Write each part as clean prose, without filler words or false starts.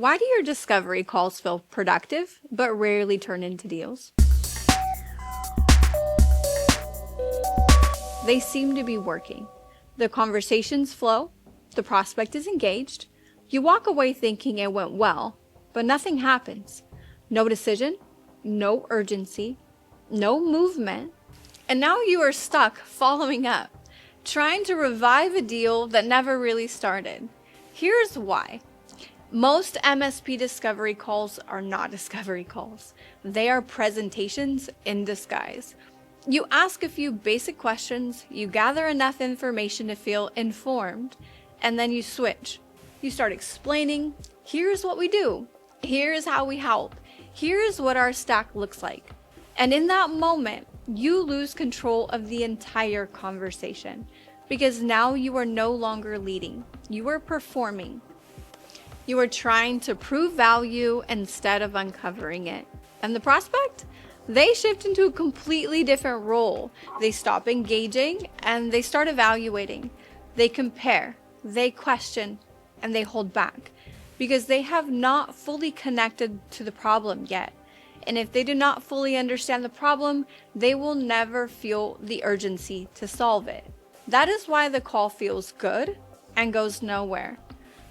Why do your discovery calls feel productive but rarely turn into deals? They seem to be working. The conversations flow, the prospect is engaged, you walk away thinking it went well, but nothing happens. No decision, no urgency, no movement, and now you are stuck following up, trying to revive a deal that never really started. Here's why. Most MSP discovery calls are not discovery calls. They are presentations in disguise. You ask a few basic questions, you gather enough information to feel informed, and then you switch. You start explaining, here's what we do, here's how we help, here's what our stack looks like. And in that moment, you lose control of the entire conversation because now you are no longer leading, you are performing. You are trying to prove value instead of uncovering it. And the prospect? They shift into a completely different role. They stop engaging and they start evaluating. They compare, they question, and they hold back because they have not fully connected to the problem yet. And if they do not fully understand the problem, they will never feel the urgency to solve it. That is why the call feels good and goes nowhere.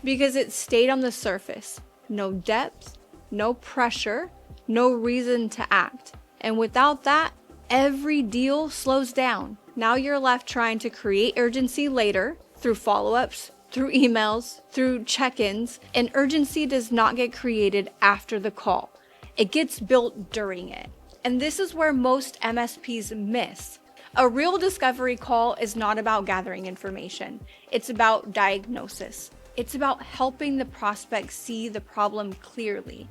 Because it stayed on the surface. No depth, no pressure, no reason to act. And without that, every deal slows down. Now you're left trying to create urgency later through follow-ups, through emails, through check-ins, and urgency does not get created after the call. It gets built during it. And this is where most MSPs miss. A real discovery call is not about gathering information. It's about diagnosis. It's about helping the prospect see the problem clearly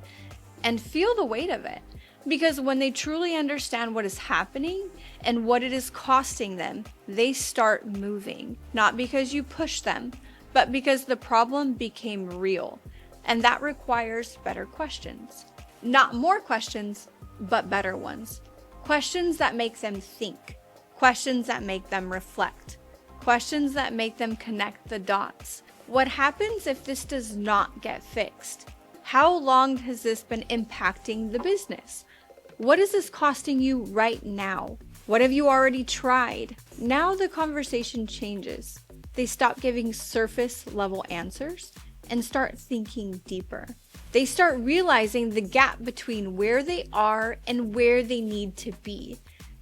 and feel the weight of it. Because when they truly understand what is happening and what it is costing them, they start moving. Not because you push them, but because the problem became real. And that requires better questions. Not more questions, but better ones. Questions that make them think. Questions that make them reflect. Questions that make them connect the dots. What happens if this does not get fixed? How long has this been impacting the business? What is this costing you right now? What have you already tried? Now the conversation changes. They stop giving surface level answers and start thinking deeper. They start realizing the gap between where they are and where they need to be.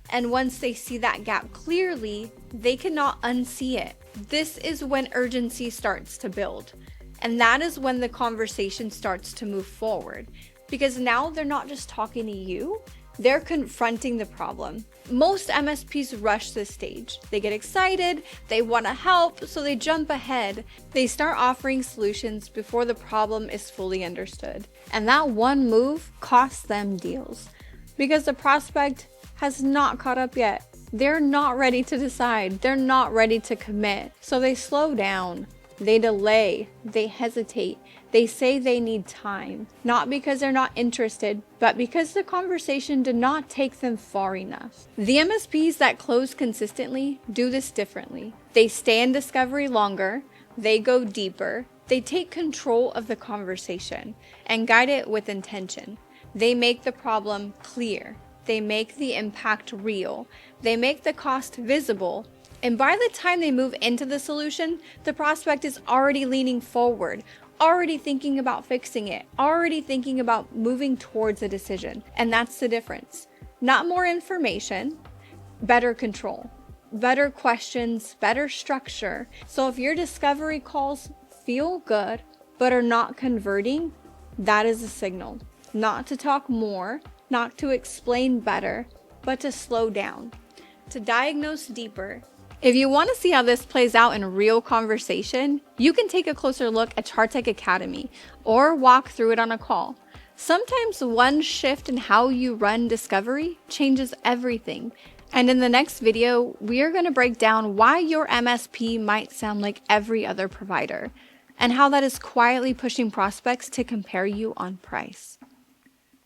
And once they see that gap clearly, they cannot unsee it. This is when urgency starts to build. And that is when the conversation starts to move forward. Because now they're not just talking to you, they're confronting the problem. Most MSPs rush this stage. They get excited, they want to help, so they jump ahead. They start offering solutions before the problem is fully understood. And that one move costs them deals. Because the prospect has not caught up yet. They're not ready to decide. They're not ready to commit. So they slow down. They delay. They hesitate. They say they need time. Not because they're not interested, but because the conversation did not take them far enough. The MSPs that close consistently do this differently. They stay in discovery longer. They go deeper. They take control of the conversation and guide it with intention. They make the problem clear. They make the impact real. They make the cost visible. And by the time they move into the solution, the prospect is already leaning forward, already thinking about fixing it, already thinking about moving towards a decision. And that's the difference. Not more information, better control, better questions, better structure. So if your discovery calls feel good, but are not converting, that is a signal. Not to talk more, not to explain better, but to slow down, to diagnose deeper. If you want to see how this plays out in real conversation, you can take a closer look at CharTec Academy or walk through it on a call. Sometimes one shift in how you run discovery changes everything. And in the next video, we are going to break down why your MSP might sound like every other provider and how that is quietly pushing prospects to compare you on price.